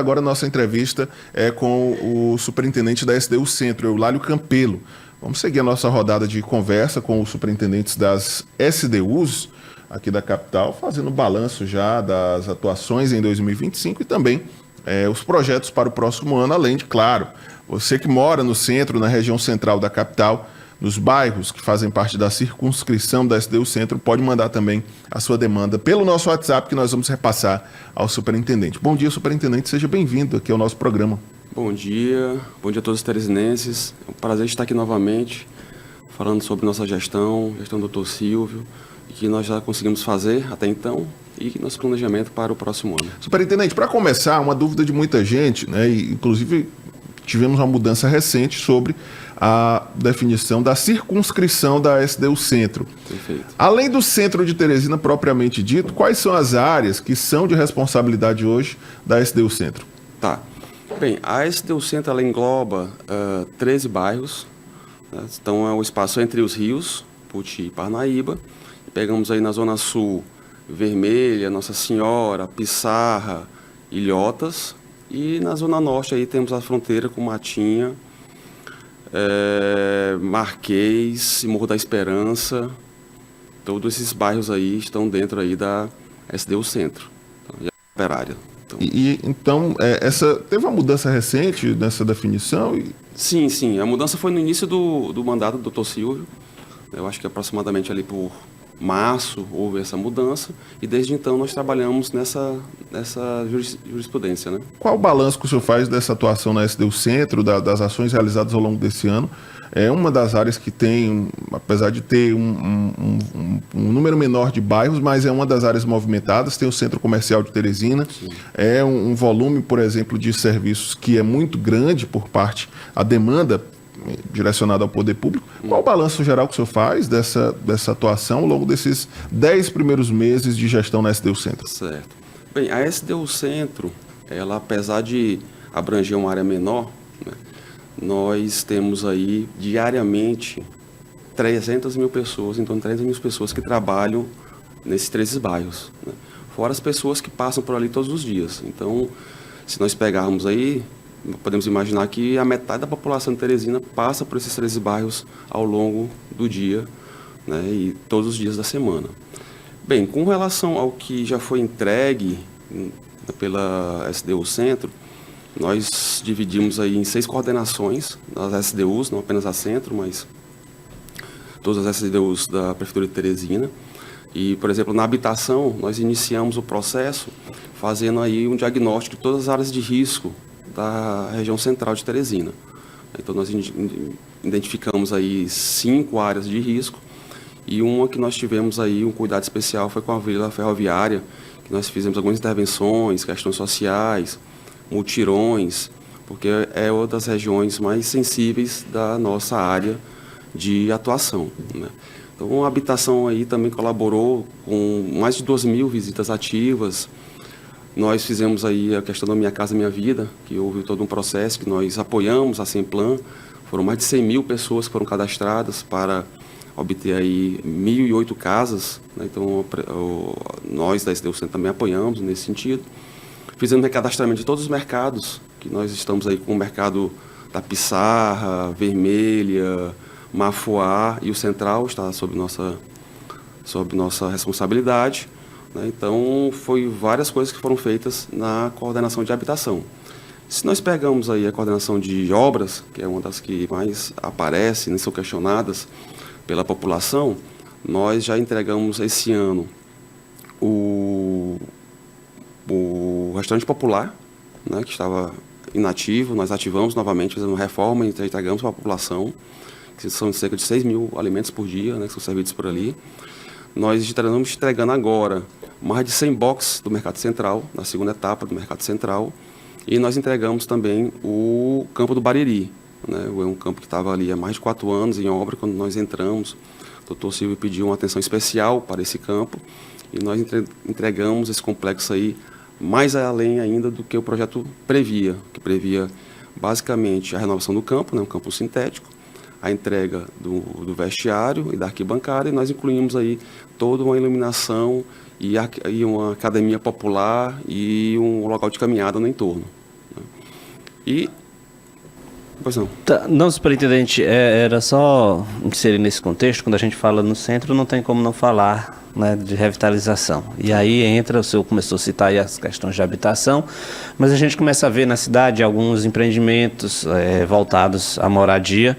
agora a nossa entrevista é com o superintendente da SDU Centro, Eulálio Campelo. Vamos seguir a nossa rodada de conversa com os superintendentes das SDUs aqui da capital, fazendo balanço já das atuações em 2025 e também os projetos para o próximo ano, além de, claro, você que mora no centro, na região central da capital, nos bairros que fazem parte da circunscrição da SDU Centro, pode mandar também a sua demanda pelo nosso WhatsApp, que nós vamos repassar ao superintendente. Bom dia, superintendente, seja bem-vindo aqui ao nosso programa. Bom dia a todos os teresinenses. É um prazer estar aqui novamente, falando sobre nossa gestão do Dr. Silvio, e que nós já conseguimos fazer até então, e nosso planejamento para o próximo ano. Superintendente, para começar, uma dúvida de muita gente, né, e inclusive tivemos uma mudança recente sobre a definição da circunscrição da SDU Centro. Perfeito. Além do centro de Teresina propriamente dito, quais são as áreas que são de responsabilidade hoje da SDU Centro? Tá. Bem, a SDU Centro ela engloba 13 bairros, né? Então é o espaço entre os rios, Puti e Parnaíba. Pegamos aí na Zona Sul, Vermelha, Nossa Senhora, Pissarra, Ilhotas. E na Zona Norte aí temos a fronteira com Matinha, Marquês, Morro da Esperança. Todos esses bairros aí estão dentro aí da SDU Centro, então, operária. Então, teve uma mudança recente nessa definição? Sim. A mudança foi no início do mandato do Dr. Silvio. Eu acho que aproximadamente ali por março houve essa mudança e desde então nós trabalhamos nessa jurisprudência, né? Qual o balanço que o senhor faz dessa atuação na SDU Centro, das ações realizadas ao longo desse ano? É uma das áreas que tem, apesar de ter um número menor de bairros, mas é uma das áreas movimentadas, tem o Centro Comercial de Teresina, sim. É um volume, por exemplo, de serviços que é muito grande por parte, a demanda direcionada ao poder público. Qual o balanço geral que o senhor faz dessa atuação ao longo desses 10 primeiros meses de gestão na SDU Centro? Certo. Bem, a SDU Centro, ela apesar de abranger uma área menor, né, nós temos aí diariamente 300 mil pessoas, em torno de 300 mil pessoas que trabalham nesses 13 bairros, né, fora as pessoas que passam por ali todos os dias. Então, se nós pegarmos aí, podemos imaginar que a metade da população de Teresina passa por esses 13 bairros ao longo do dia, né, e todos os dias da semana. Bem, com relação ao que já foi entregue pela SDU Centro, nós dividimos aí em 6 coordenações das SDUs, não apenas a Centro, mas todas as SDUs da Prefeitura de Teresina. E, por exemplo, na habitação, nós iniciamos o processo fazendo aí um diagnóstico de todas as áreas de risco da região central de Teresina. Então nós identificamos aí 5 áreas de risco e uma que nós tivemos aí um cuidado especial foi com a Vila Ferroviária, que nós fizemos algumas intervenções, questões sociais, mutirões, porque é uma das regiões mais sensíveis da nossa área de atuação, né? Então a habitação aí também colaborou com mais de 2.000 visitas ativas. Nós fizemos aí a questão da Minha Casa Minha Vida, que houve todo um processo que nós apoiamos a Semplan. Foram mais de 100 mil pessoas que foram cadastradas para obter aí 1.008 casas, né? Então nós da SDU Centro também apoiamos nesse sentido. Fizemos recadastramento de todos os mercados, que nós estamos aí com o mercado da Pissarra, Vermelha, Mafuá e o Central está sob nossa responsabilidade. Então, foi várias coisas que foram feitas na coordenação de habitação. Se nós pegamos aí a coordenação de obras, que é uma das que mais aparece, são questionadas pela população, nós já entregamos esse ano o restaurante popular, né, que estava inativo, nós ativamos novamente, fizemos uma reforma e entregamos para a população, que são cerca de 6 mil alimentos por dia, né, que são servidos por ali. Nós estamos entregando agora mais de 100 boxes do Mercado Central, na segunda etapa do Mercado Central, e nós entregamos também o campo do Bariri, né? É um campo que estava ali há mais de 4 anos em obra. Quando nós entramos, o Dr. Silvio pediu uma atenção especial para esse campo, e nós entregamos esse complexo aí mais além ainda do que o projeto previa, que previa basicamente a renovação do campo, né, um campo sintético, a entrega do vestiário e da arquibancada, e nós incluímos aí toda uma iluminação e uma academia popular e um local de caminhada no entorno. né? E, pois não. Tá, não, superintendente, era só inserir nesse contexto, quando a gente fala no centro, não tem como não falar, né, de revitalização. E aí entra, o senhor começou a citar aí as questões de habitação, mas a gente começa a ver na cidade alguns empreendimentos voltados à moradia,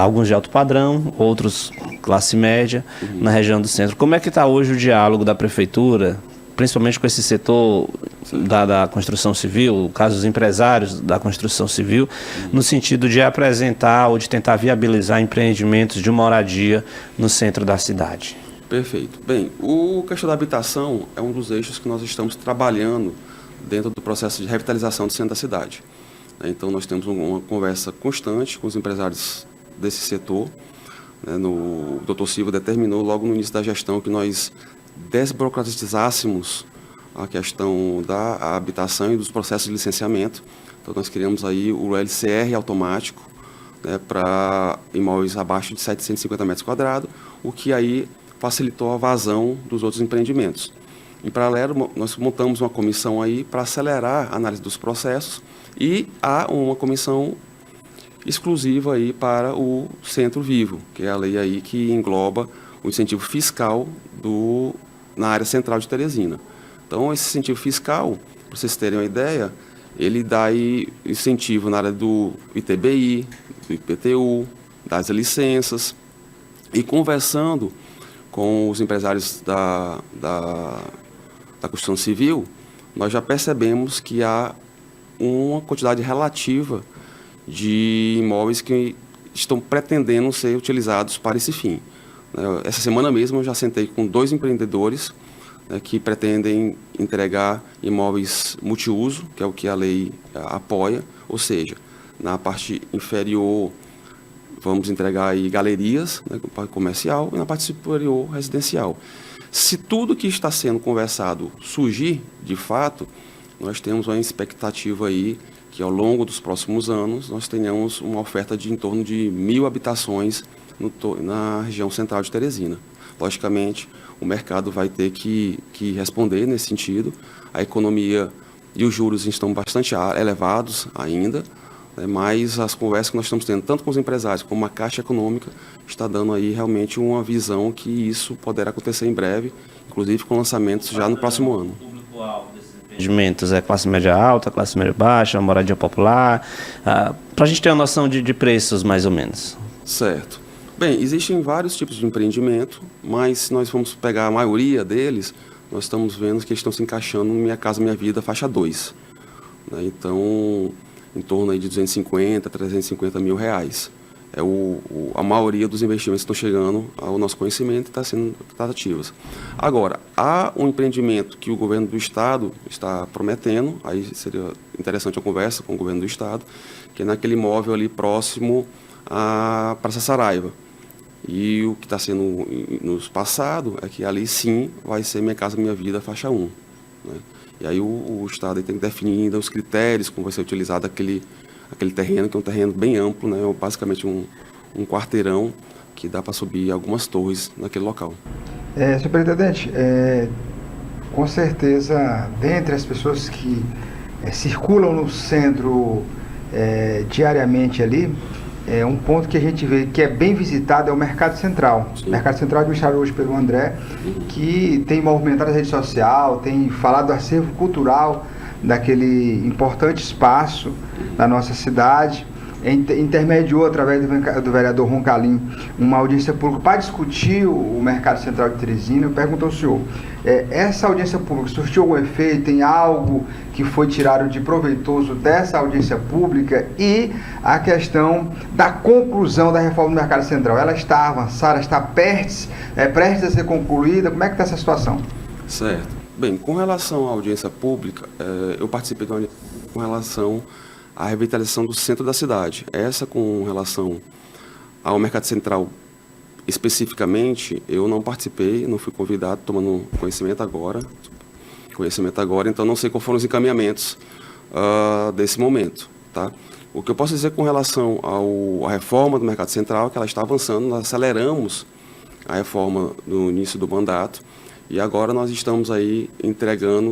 alguns de alto padrão, outros classe média, na região do centro. Como é que está hoje o diálogo da prefeitura, principalmente com esse setor da construção civil, o caso dos empresários da construção civil, no sentido de apresentar ou de tentar viabilizar empreendimentos de moradia no centro da cidade? Perfeito. Bem, o questão da habitação é um dos eixos que nós estamos trabalhando dentro do processo de revitalização do centro da cidade. Então, nós temos uma conversa constante com os empresários desse setor. O Dr. Silva determinou logo no início da gestão que nós desburocratizássemos a questão da habitação e dos processos de licenciamento. Então, nós criamos aí o LCR automático, né, para imóveis abaixo de 750 metros quadrados, o que aí facilitou a vazão dos outros empreendimentos. Em paralelo, nós montamos uma comissão aí para acelerar a análise dos processos e há uma comissão exclusiva aí para o Centro Vivo, que é a lei aí que engloba o incentivo fiscal na área central de Teresina. Então, esse incentivo fiscal, para vocês terem uma ideia, ele dá aí incentivo na área do ITBI, do IPTU, das licenças, e conversando com os empresários da construção civil, nós já percebemos que há uma quantidade relativa de imóveis que estão pretendendo ser utilizados para esse fim. Essa semana mesmo eu já sentei com 2 empreendedores, né, que pretendem entregar imóveis multiuso, que é o que a lei apoia, ou seja, na parte inferior vamos entregar aí galerias, né, comercial, e na parte superior residencial. Se tudo que está sendo conversado surgir de fato, nós temos uma expectativa aí que ao longo dos próximos anos nós tenhamos uma oferta de em torno de 1.000 habitações na região central de Teresina. Logicamente, o mercado vai ter que responder nesse sentido. A economia e os juros estão bastante elevados ainda, né, mas as conversas que nós estamos tendo, tanto com os empresários como a Caixa Econômica, está dando aí realmente uma visão que isso poderá acontecer em breve, inclusive com lançamentos já no próximo ano. Empreendimentos é classe média alta, classe média baixa, moradia popular, para a gente ter uma noção de preços mais ou menos. Certo. Bem, existem vários tipos de empreendimento, mas se nós formos pegar a maioria deles, nós estamos vendo que eles estão se encaixando no Minha Casa Minha Vida faixa 2. Né? Então, em torno aí de 250, 350 mil reais. A maioria dos investimentos estão chegando ao nosso conhecimento e está sendo tratativas. Agora, há um empreendimento que o governo do estado está prometendo, aí seria interessante a conversa com o governo do estado, que é naquele imóvel ali próximo à Praça Saraiva. E o que está sendo nos passado é que ali sim vai ser Minha Casa Minha Vida faixa 1. Né? E aí o estado tem que definir ainda os critérios, como vai ser utilizado aquele terreno, que é um terreno bem amplo, né? Basicamente um quarteirão que dá para subir algumas torres naquele local. Superintendente, com certeza, dentre as pessoas que circulam no centro diariamente ali, um ponto que a gente vê que é bem visitado é o Mercado Central. Sim. O Mercado Central administrado hoje pelo André, que tem movimentado a rede social, tem falado do acervo cultural daquele importante espaço da nossa cidade. Intermediou, através do vereador Roncalin, uma audiência pública para discutir o Mercado Central de Teresina. Eu pergunto ao senhor, essa audiência pública surtiu algum efeito? Tem algo que foi tirado de proveitoso dessa audiência pública? E a questão da conclusão da reforma do Mercado Central, ela está avançada, está prestes a ser concluída? Como é que está essa situação? Certo. Bem, com relação à audiência pública, eu participei de uma audiência com relação à revitalização do centro da cidade. Essa com relação ao Mercado Central especificamente, eu não participei, não fui convidado, tomando conhecimento agora, então não sei quais foram os encaminhamentos desse momento. Tá? O que eu posso dizer com relação à reforma do Mercado Central é que ela está avançando, nós aceleramos a reforma no início do mandato, e agora nós estamos aí entregando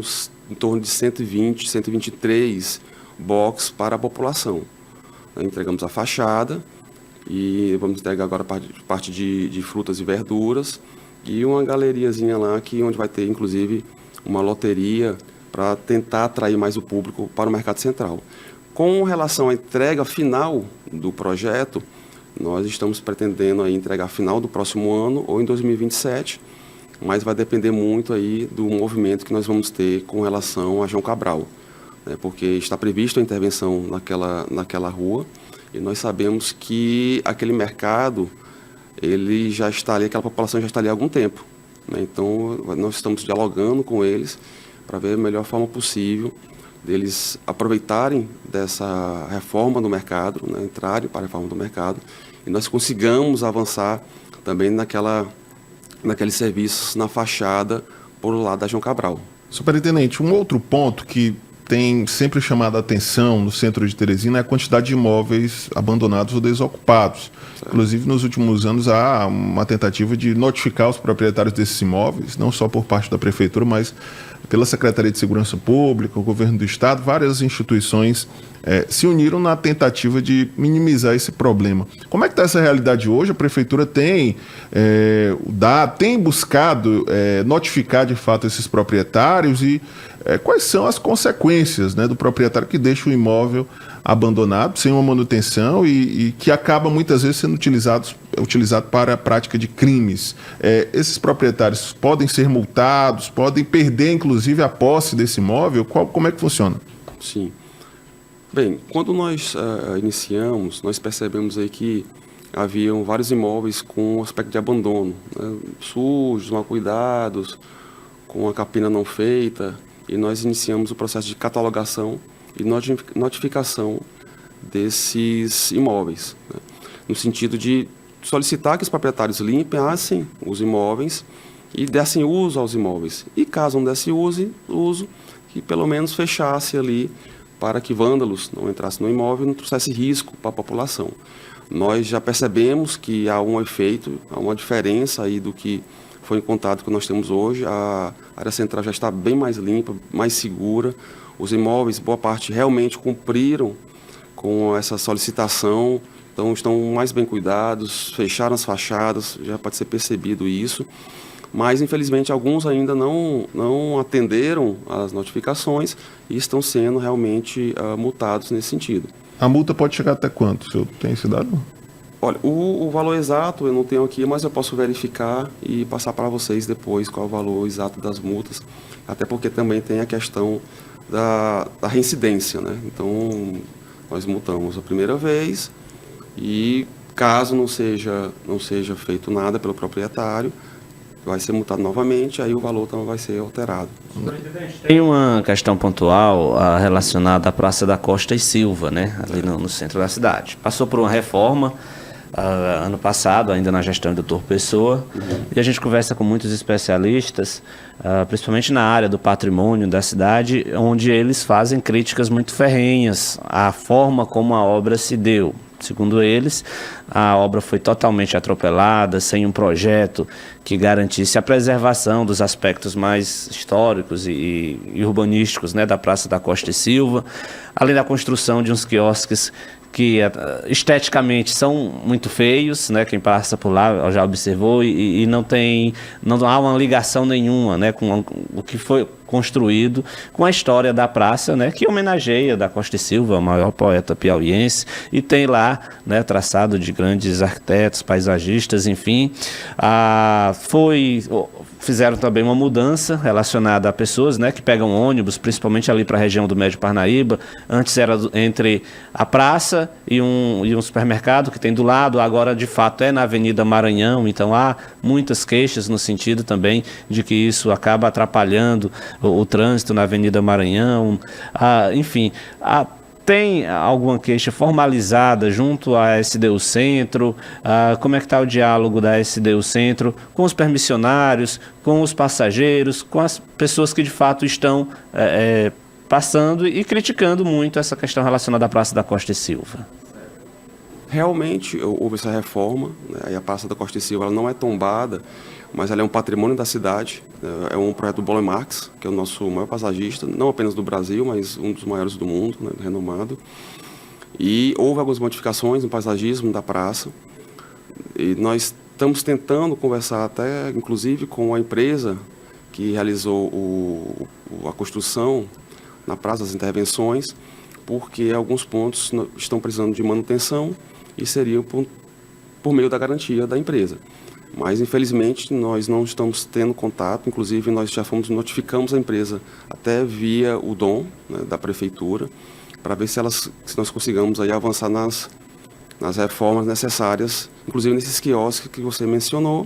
em torno de 120, 123 box para a população. Entregamos a fachada e vamos entregar agora parte de frutas e verduras e uma galeriazinha lá onde vai ter inclusive uma loteria para tentar atrair mais o público para o Mercado Central. Com relação à entrega final do projeto, nós estamos pretendendo aí entregar final do próximo ano ou em 2027, mas vai depender muito aí do movimento que nós vamos ter com relação a João Cabral, né, porque está previsto a intervenção naquela rua e nós sabemos que aquele mercado, ele já está ali, aquela população já está ali há algum tempo, né, então nós estamos dialogando com eles para ver a melhor forma possível deles aproveitarem dessa reforma do mercado, né, entrarem para a reforma do mercado, e nós consigamos avançar também naqueles serviços na fachada por lado da João Cabral. Superintendente, um outro ponto que tem sempre chamado a atenção no centro de Teresina é a quantidade de imóveis abandonados ou desocupados. Certo. Inclusive, nos últimos anos, há uma tentativa de notificar os proprietários desses imóveis, não só por parte da Prefeitura, mas pela Secretaria de Segurança Pública, o Governo do Estado, várias instituições se uniram na tentativa de minimizar esse problema. Como é que está essa realidade hoje? A Prefeitura tem buscado notificar de fato esses proprietários e quais são as consequências, né, do proprietário que deixa o imóvel abandonado, sem uma manutenção e que acaba muitas vezes sendo utilizado para a prática de crimes. Esses proprietários podem ser multados, podem perder inclusive a posse desse imóvel? Como é que funciona? Sim. Bem, quando nós iniciamos, nós percebemos aí que haviam vários imóveis com aspecto de abandono, né, sujos, mal cuidados, com a capina não feita, e nós iniciamos o processo de catalogação e notificação desses imóveis, né, no sentido de solicitar que os proprietários limpassem os imóveis e dessem uso aos imóveis. E caso não desse uso, que pelo menos fechasse ali para que vândalos não entrassem no imóvel e não trouxesse risco para a população. Nós já percebemos que há um efeito, há uma diferença aí do que foi encontrado que nós temos hoje. A área central já está bem mais limpa, mais segura. Os imóveis, boa parte, realmente cumpriram com essa solicitação, então estão mais bem cuidados, fecharam as fachadas, já pode ser percebido isso. Mas, infelizmente, alguns ainda não atenderam às notificações e estão sendo realmente multados nesse sentido. A multa pode chegar até quanto? O senhor tem esse dado? Olha, o valor exato eu não tenho aqui, mas eu posso verificar e passar para vocês depois qual é o valor exato das multas, até porque também tem a questão da reincidência, né? Então, nós multamos a primeira vez e, caso não seja feito nada pelo proprietário, vai ser multado novamente, aí o valor também vai ser alterado. Tem uma questão pontual relacionada à Praça da Costa e Silva, né, ali no centro da cidade. Passou por uma reforma ano passado, ainda na gestão do Dr. Pessoa, e a gente conversa com muitos especialistas, principalmente na área do patrimônio da cidade, onde eles fazem críticas muito ferrenhas à forma como a obra se deu. Segundo eles, a obra foi totalmente atropelada, sem um projeto que garantisse a preservação dos aspectos mais históricos e urbanísticos, né, da Praça da Costa e Silva, além da construção de uns quiosques que esteticamente são muito feios, né? Quem passa por lá já observou e não há uma ligação nenhuma, né, com o que foi construído com a história da praça, né, que homenageia da Costa e Silva, o maior poeta piauiense, e tem lá, né, traçado de grandes arquitetos, paisagistas, enfim. Fizeram também uma mudança relacionada a pessoas, né, que pegam ônibus, principalmente ali para a região do Médio Parnaíba. Antes era entre a praça e um supermercado que tem do lado, agora de fato é na Avenida Maranhão, então há muitas queixas no sentido também de que isso acaba atrapalhando o trânsito na Avenida Maranhão. Enfim, tem alguma queixa formalizada junto à SDU Centro? Como é que está o diálogo da SDU Centro com os permissionários, com os passageiros, com as pessoas que de fato estão passando e criticando muito essa questão relacionada à Praça da Costa e Silva? Realmente houve essa reforma, né? Aí a Praça da Costa e Silva ela não é tombada, mas ela é um patrimônio da cidade, é um projeto do Bolle Marx, que é o nosso maior paisagista, não apenas do Brasil, mas um dos maiores do mundo, né? Renomado. E houve algumas modificações no paisagismo da praça, e nós estamos tentando conversar até, inclusive, com a empresa que realizou a construção na Praça das Intervenções, porque alguns pontos estão precisando de manutenção e seriam por meio da garantia da empresa. Mas, infelizmente, nós não estamos tendo contato, inclusive nós já notificamos a empresa até via o DOM, né, da Prefeitura, para ver se nós consigamos aí avançar nas reformas necessárias, inclusive nesses quiosques que você mencionou,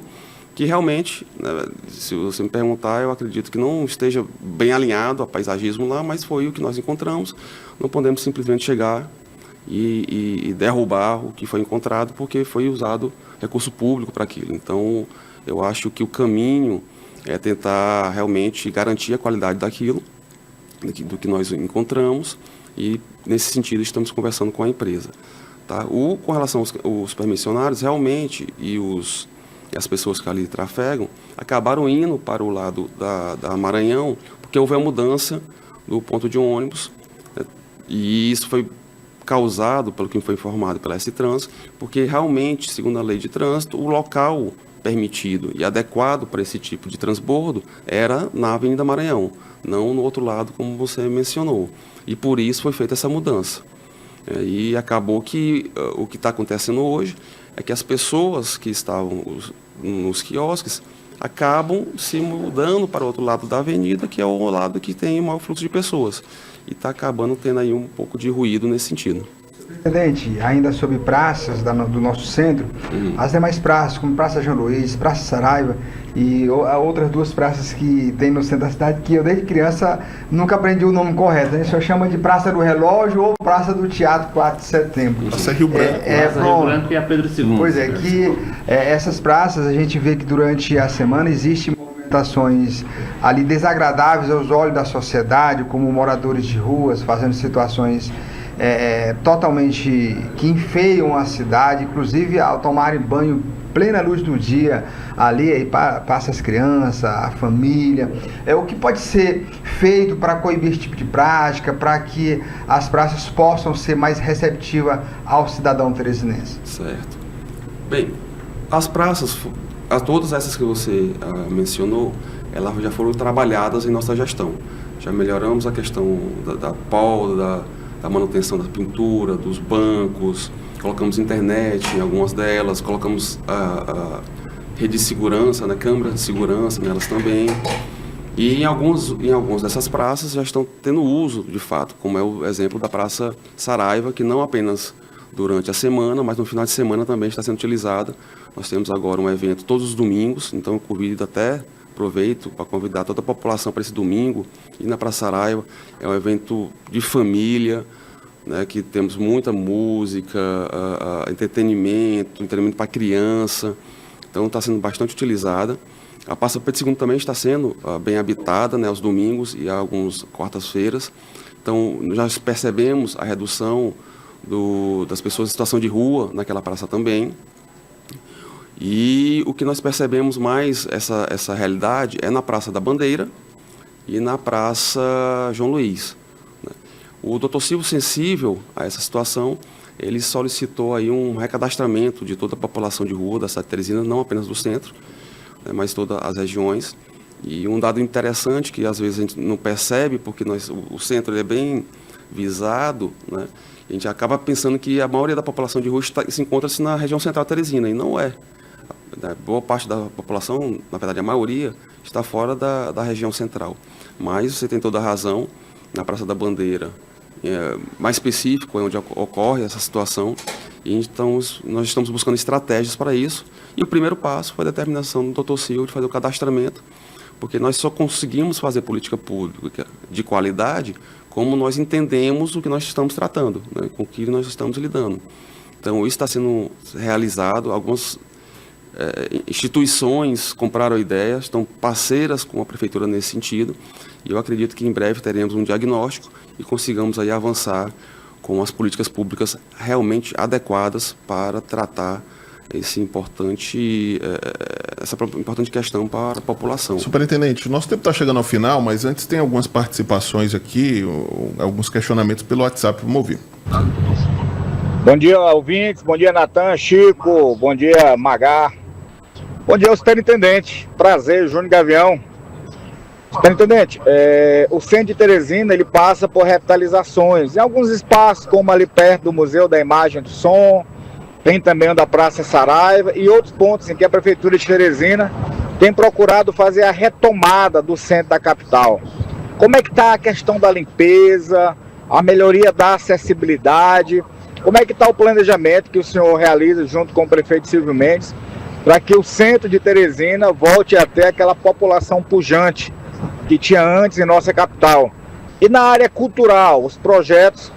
que realmente, né, se você me perguntar, eu acredito que não esteja bem alinhado a paisagismo lá, mas foi o que nós encontramos. Não podemos simplesmente chegar e derrubar o que foi encontrado, porque foi usado recurso público para aquilo. Então, eu acho que o caminho é tentar realmente garantir a qualidade daquilo, do que nós encontramos, e nesse sentido estamos conversando com a empresa. Tá? Com relação aos permissionários, realmente, e as pessoas que ali trafegam, acabaram indo para o lado da Maranhão, porque houve a mudança do ponto de ônibus, né? E isso foi causado, pelo que foi informado pela S-Trans, porque realmente, segundo a lei de trânsito, o local permitido e adequado para esse tipo de transbordo era na Avenida Maranhão, não no outro lado, como você mencionou. E por isso foi feita essa mudança. E acabou que o que está acontecendo hoje é que as pessoas que estavam nos quiosques acabam se mudando para o outro lado da avenida, que é o lado que tem o maior fluxo de pessoas. E está acabando tendo aí um pouco de ruído nesse sentido. Presidente, ainda sobre praças do nosso centro, as demais praças, como Praça João Luiz, Praça Saraiva e outras duas praças que tem no centro da cidade, que eu desde criança nunca aprendi o nome correto. A gente só chama de Praça do Relógio ou Praça do Teatro 4 de Setembro. Praça Rio Branco. Praça Rio Branco e a Pedro II. Pois é, que essas praças a gente vê que durante a semana existe movimentações ali desagradáveis aos olhos da sociedade, como moradores de ruas fazendo situações totalmente que enfeiam a cidade, inclusive ao tomarem banho plena luz do dia, ali aí passa as crianças, a família. O que pode ser feito para coibir esse tipo de prática, para que as praças possam ser mais receptivas ao cidadão teresinense? Certo. Bem, as praças, todas essas que você mencionou, elas já foram trabalhadas em nossa gestão. Já melhoramos a questão da poda, da manutenção da pintura, dos bancos, colocamos internet em algumas delas, colocamos a rede de segurança, né, câmeras de segurança nelas também. E em algumas dessas praças já estão tendo uso, de fato, como é o exemplo da Praça Saraiva, que não apenas durante a semana, mas no final de semana também está sendo utilizada. Nós temos agora um evento todos os domingos, então eu convido aproveito para convidar toda a população para esse domingo ir na Praça Saraiva. É um evento de família, né, que temos muita música, entretenimento para criança, então está sendo bastante utilizada. A Praça Pedro II também está sendo bem habitada, né, aos domingos e algumas quartas-feiras. Então já percebemos a redução das pessoas em situação de rua naquela praça também. E o que nós percebemos mais, essa realidade, é na Praça da Bandeira e na Praça João Luiz. Né? O Dr. Silvio, sensível a essa situação, ele solicitou aí um recadastramento de toda a população de rua da cidade de Teresina, não apenas do centro, né, mas todas as regiões. E um dado interessante que às vezes a gente não percebe, porque o centro ele é bem visado, né? A gente acaba pensando que a maioria da população de rua se encontra-se na região central de Teresina, e não é. Boa parte da população, na verdade a maioria, está fora da região central. Mas você tem toda a razão, na Praça da Bandeira, mais específico, é onde ocorre essa situação, e então nós estamos buscando estratégias para isso. E o primeiro passo foi a determinação do Dr. Silvio de fazer o cadastramento, porque nós só conseguimos fazer política pública de qualidade como nós entendemos o que nós estamos tratando, né, com o que nós estamos lidando. Então, isso está sendo realizado. Algumas instituições compraram a ideia, estão parceiras com a Prefeitura nesse sentido, e eu acredito que em breve teremos um diagnóstico e consigamos aí avançar com as políticas públicas realmente adequadas para tratar essa importante questão para a população. Superintendente, o nosso tempo está chegando ao final, mas antes tem algumas participações aqui, alguns questionamentos pelo WhatsApp. Vamos ouvir. Bom dia, ouvintes. Bom dia, Natan, Chico. Bom dia, Magá. Bom dia, superintendente. Prazer, Júnior Gavião. Superintendente, o centro de Teresina ele passa por revitalizações em alguns espaços, como ali perto do Museu da Imagem e do Som, tem também o da Praça Saraiva e outros pontos em que a Prefeitura de Teresina tem procurado fazer a retomada do centro da capital. Como é que está a questão da limpeza, a melhoria da acessibilidade? Como é que está o planejamento que o senhor realiza junto com o prefeito Silvio Mendes para que o centro de Teresina volte a ter aquela população pujante que tinha antes em nossa capital? E na área cultural, os projetos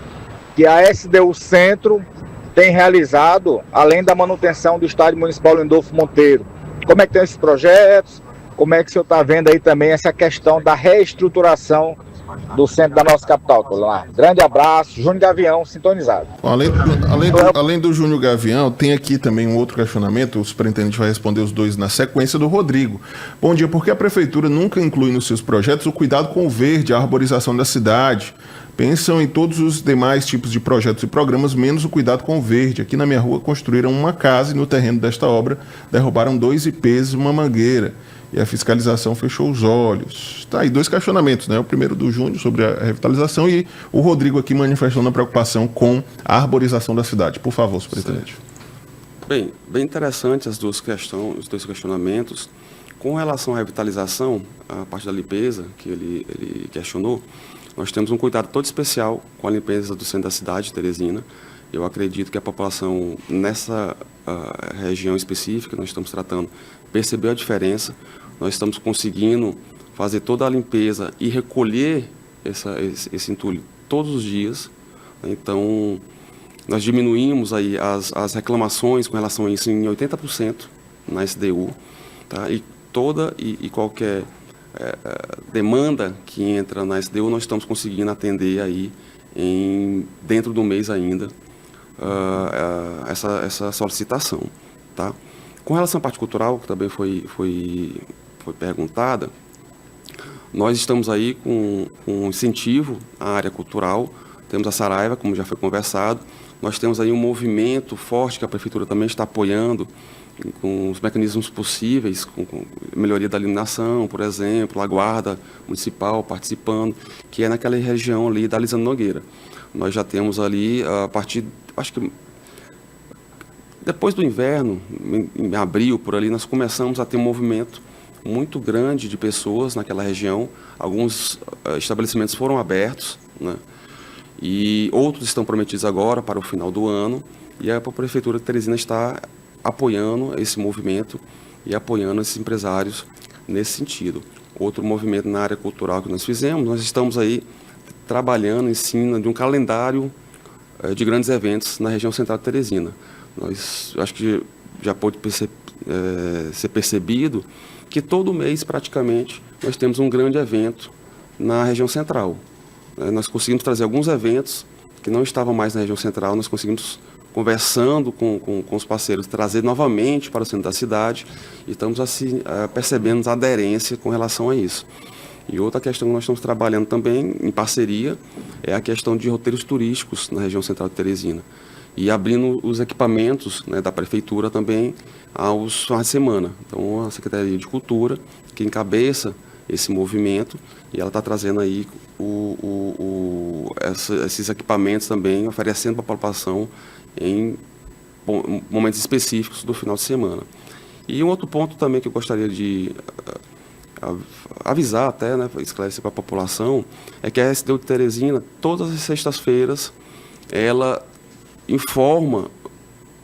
que a SDU Centro tem realizado, além da manutenção do Estádio Municipal Lindolfo Monteiro. Como é que tem esses projetos? Como é que o senhor está vendo aí também essa questão da reestruturação do centro da nossa capital? Lá. Grande abraço, Júnior Gavião, sintonizado. Além do Júnior Gavião, tem aqui também um outro questionamento, o superintendente vai responder os dois na sequência, do Rodrigo. Bom dia, por que a Prefeitura nunca inclui nos seus projetos o cuidado com o verde, a arborização da cidade? Pensam em todos os demais tipos de projetos e programas, menos o cuidado com o verde. Aqui na minha rua construíram uma casa e no terreno desta obra derrubaram 2 ipês e uma mangueira. E a fiscalização fechou os olhos. Tá aí 2 questionamentos, né? O primeiro do Júnior sobre a revitalização e o Rodrigo aqui manifestando a preocupação com a arborização da cidade. Por favor, superintendente. Bem interessante os 2 questionamentos. Com relação à revitalização, a parte da limpeza que ele questionou, nós temos um cuidado todo especial com a limpeza do centro da cidade de Teresina. Eu acredito que a população nessa região específica, nós estamos tratando, percebeu a diferença. Nós estamos conseguindo fazer toda a limpeza e recolher esse entulho todos os dias. Então, nós diminuímos aí as reclamações com relação a isso em 80% na SDU. Tá? E toda e qualquer demanda que entra na SDU, nós estamos conseguindo atender aí dentro do mês ainda essa solicitação. Tá? Com relação à parte cultural, que também foi perguntada, nós estamos aí com um incentivo à área cultural, temos a Saraiva, como já foi conversado, nós temos aí um movimento forte que a Prefeitura também está apoiando, com os mecanismos possíveis, com melhoria da iluminação, por exemplo, a Guarda Municipal participando, que é naquela região ali da Lisandro Nogueira. Nós já temos ali, a partir, acho que depois do inverno, em abril, por ali, nós começamos a ter um movimento muito grande de pessoas naquela região. Alguns estabelecimentos foram abertos, né? E outros estão prometidos agora para o final do ano, e a Prefeitura de Teresina está apoiando esse movimento e apoiando esses empresários nesse sentido. Outro movimento na área cultural que nós fizemos, nós estamos aí trabalhando em cima de um calendário de grandes eventos na região central de Teresina. Nós, acho que já pode ser percebido que todo mês, praticamente, nós temos um grande evento na região central. Nós conseguimos trazer alguns eventos que não estavam mais na região central, nós conseguimos, conversando com os parceiros, trazer novamente para o centro da cidade, e estamos assim, percebendo a aderência com relação a isso. E outra questão que nós estamos trabalhando também, em parceria, é a questão de roteiros turísticos na região central de Teresina. E abrindo os equipamentos, né, da Prefeitura também aos finais de semana. Então, a Secretaria de Cultura, que encabeça esse movimento, e ela está trazendo aí esses equipamentos também, oferecendo para a população em momentos específicos do final de semana. E um outro ponto também que eu gostaria de avisar até, né, esclarecer para a população, é que a SDU de Teresina, todas as sextas-feiras, ela informa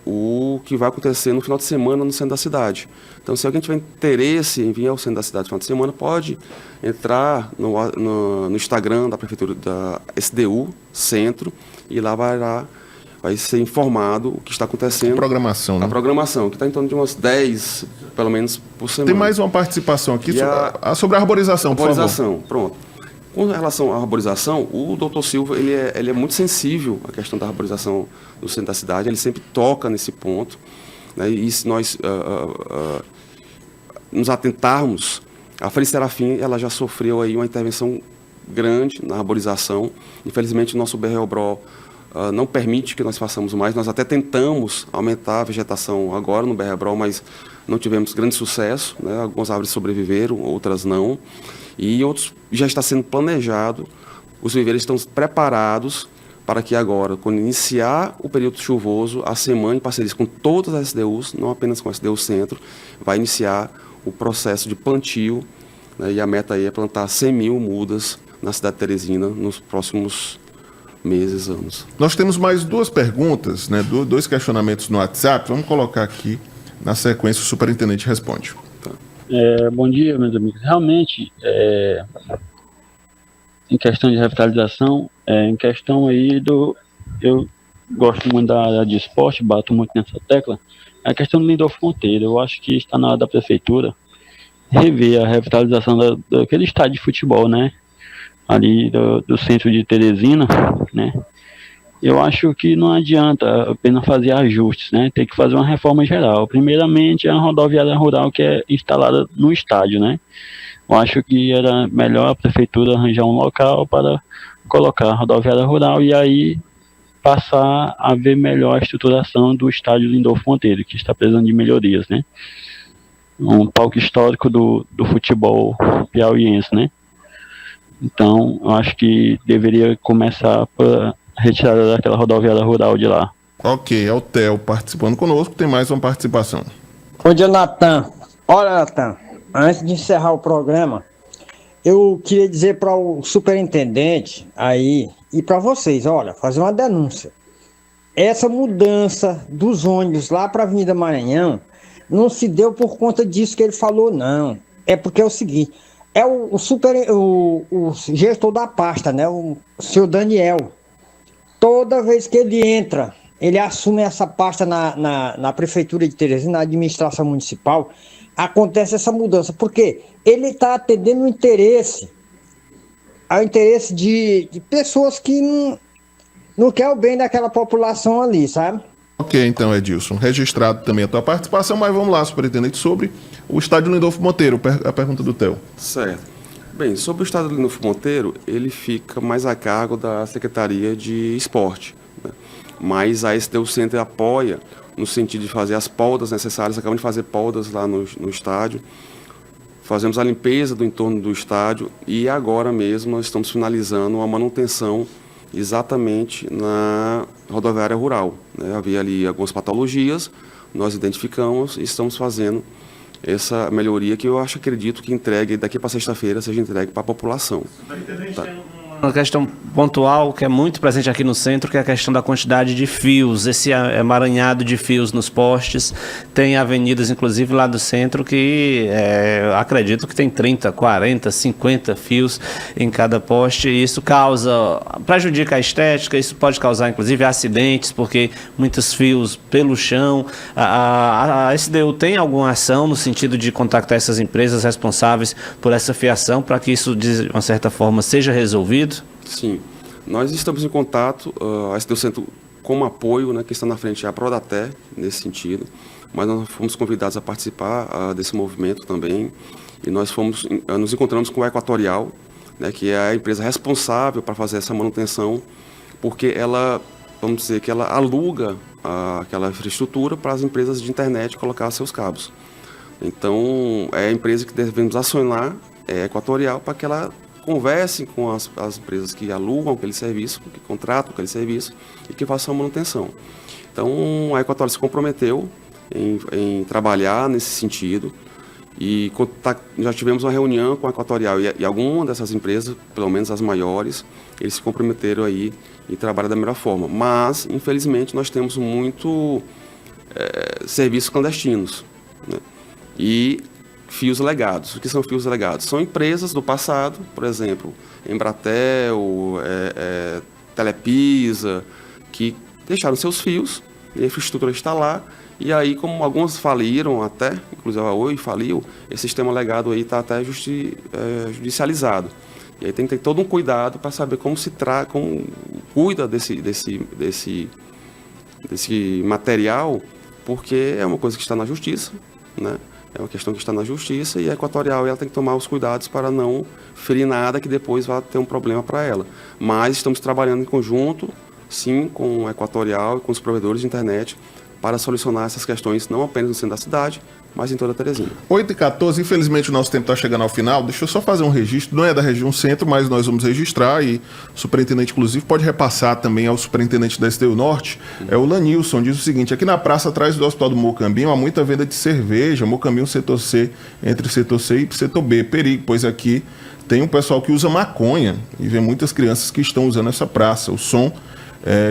o que vai acontecer no final de semana no centro da cidade. Então, se alguém tiver interesse em vir ao centro da cidade no final de semana, pode entrar no Instagram da Prefeitura da SDU Centro, e lá vai ser informado o que está acontecendo. A programação, né? A programação, que está em torno de umas 10, pelo menos, por semana. Tem mais uma participação aqui sobre a arborização, por favor. Arborização, pronto. Com relação à arborização, o Dr. Silva ele é muito sensível à questão da arborização do centro da cidade, ele sempre toca nesse ponto, né? E se nós nos atentarmos, a Feliz Serafim ela já sofreu aí uma intervenção grande na arborização. Infelizmente, o nosso BREOBRO não permite que nós façamos mais. Nós até tentamos aumentar a vegetação agora no BREOBRO, mas não tivemos grande sucesso, né? Algumas árvores sobreviveram, outras não. E outros já está sendo planejado. Os viveiros estão preparados para que agora, quando iniciar o período chuvoso, a SEMAN, em parceria com todas as SDUs, não apenas com a SDU Centro, vai iniciar o processo de plantio, né? E a meta aí é plantar 100 mil mudas na cidade de Teresina nos próximos meses, anos. Nós temos mais duas perguntas, né? Dois questionamentos no WhatsApp. Vamos colocar aqui na sequência, o superintendente responde. Bom dia, meus amigos. Realmente, em questão de revitalização, em questão aí eu gosto muito da área de esporte, bato muito nessa tecla, a questão do Lindolfo Monteiro. Eu acho que está na hora da prefeitura rever a revitalização daquele estádio de futebol, né? Ali do centro de Teresina, né? Eu acho que não adianta apenas fazer ajustes, né? Tem que fazer uma reforma geral. Primeiramente, a rodoviária rural que é instalada no estádio, né? Eu acho que era melhor a prefeitura arranjar um local para colocar a rodoviária rural e aí passar a ver melhor a estruturação do estádio Lindolfo Monteiro, que está precisando de melhorias, né? Um palco histórico do futebol piauiense, né? Então, eu acho que deveria começar por retirada daquela rodoviária rural de lá. Ok, é o Theo participando conosco. Tem mais uma participação. Bom dia, Natan. Olha, Natan, antes de encerrar o programa, eu queria dizer para o superintendente aí e para vocês, olha, fazer uma denúncia. Essa mudança dos ônibus lá para a Avenida Maranhão não se deu por conta disso que ele falou, não. É porque é o seguinte, é o gestor da pasta, né, o senhor Daniel. Toda vez que ele entra, ele assume essa pasta na Prefeitura de Teresina, na administração municipal, acontece essa mudança. Porque ele está atendendo ao interesse de pessoas que não querem o bem daquela população ali, sabe? Ok, então, Edilson. Registrado também a tua participação, mas vamos lá, superintendente, sobre o estádio Lindolfo Monteiro, a pergunta do Theo. Certo. Bem, sobre o estádio Lindolfo Monteiro, ele fica mais a cargo da Secretaria de Esporte, né? Mas a SDU Center apoia no sentido de fazer as podas necessárias. Acabamos de fazer podas lá no estádio, fazemos a limpeza do entorno do estádio e agora mesmo nós estamos finalizando a manutenção exatamente na rodoviária rural, né? Havia ali algumas patologias, nós identificamos e estamos fazendo essa melhoria que eu acredito que entregue daqui para sexta-feira, seja entregue para a população. Tá. Uma questão pontual que é muito presente aqui no centro, que é a questão da quantidade de fios, esse emaranhado de fios nos postes. Tem avenidas, inclusive, lá do centro que acredito que tem 30, 40, 50 fios em cada poste. E isso prejudica a estética, isso pode causar, inclusive, acidentes, porque muitos fios pelo chão. A SDU tem alguma ação no sentido de contactar essas empresas responsáveis por essa fiação, para que isso, de uma certa forma, seja resolvido? Sim, nós estamos em contato, a SDU Centro como apoio, né, que está na frente é a Prodater, nesse sentido, mas nós fomos convidados a participar desse movimento também, e nós nos encontramos com a Equatorial, né, que é a empresa responsável para fazer essa manutenção, porque ela, vamos dizer, que ela aluga aquela infraestrutura para as empresas de internet colocar seus cabos. Então, é a empresa que devemos acionar, é a Equatorial, para que ela converse com as empresas que alugam aquele serviço, que contratam aquele serviço e que façam a manutenção. Então, a Equatorial se comprometeu em trabalhar nesse sentido e já tivemos uma reunião com a Equatorial e alguma dessas empresas, pelo menos as maiores, eles se comprometeram aí em trabalhar da melhor forma. Mas, infelizmente, nós temos muito serviços clandestinos, né? E fios legados. O que são fios legados? São empresas do passado, por exemplo, Embratel, Telepisa, que deixaram seus fios, a infraestrutura está lá, e aí, como algumas faliram até, inclusive a Oi faliu, esse sistema legado aí está até judicializado. E aí tem que ter todo um cuidado para saber como como cuida desse material, porque é uma coisa que está na justiça, né? É uma questão que está na justiça e a Equatorial ela tem que tomar os cuidados para não ferir nada que depois vá ter um problema para ela. Mas estamos trabalhando em conjunto, sim, com a Equatorial e com os provedores de internet para solucionar essas questões não apenas no centro da cidade, mas em toda a Teresina. 8h14, infelizmente o nosso tempo está chegando ao final. Deixa eu só fazer um registro, não é da região centro, mas nós vamos registrar e o superintendente, inclusive, pode repassar também ao superintendente da SDU Norte. É o Lanilson, diz o seguinte: aqui na praça atrás do Hospital do Mocambinho há muita venda de cerveja, Mocambinho setor C, entre setor C e setor B. Perigo, pois aqui tem um pessoal que usa maconha e vê muitas crianças que estão usando essa praça. O som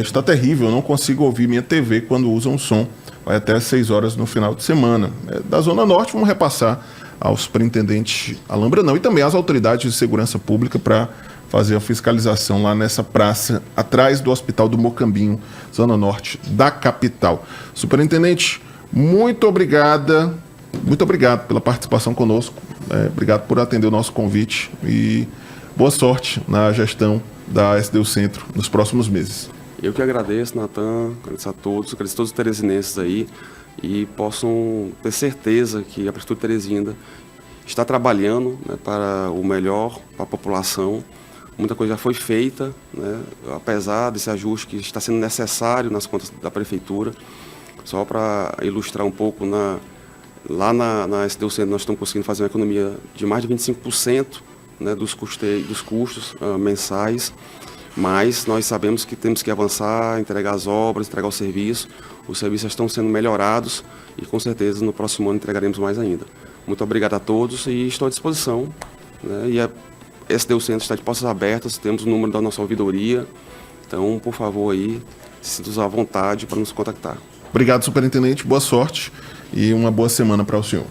está terrível, eu não consigo ouvir minha TV quando usam o som. Vai até às 6 horas no final de semana. Da Zona Norte, vamos repassar ao superintendente Alain Brandão e também às autoridades de segurança pública para fazer a fiscalização lá nessa praça, atrás do Hospital do Mocambinho, Zona Norte da capital. Superintendente, muito obrigado pela participação conosco. Obrigado por atender o nosso convite e boa sorte na gestão da SDU Centro nos próximos meses. Eu que agradeço, Natan, agradeço a todos os teresinenses aí e possam ter certeza que a Prefeitura de Teresina está trabalhando, né, para o melhor, para a população. Muita coisa já foi feita, né, apesar desse ajuste que está sendo necessário nas contas da Prefeitura. Só para ilustrar um pouco, lá na SDU Centro nós estamos conseguindo fazer uma economia de mais de 25%, né, dos custos mensais. Mas nós sabemos que temos que avançar, entregar as obras, entregar o serviço. Os serviços estão sendo melhorados e com certeza no próximo ano entregaremos mais ainda. Muito obrigado a todos e estou à disposição, né? E a SDU Centro está de portas abertas, temos o número da nossa ouvidoria. Então, por favor, aí, sinta-se à vontade para nos contactar. Obrigado, superintendente. Boa sorte e uma boa semana para o senhor.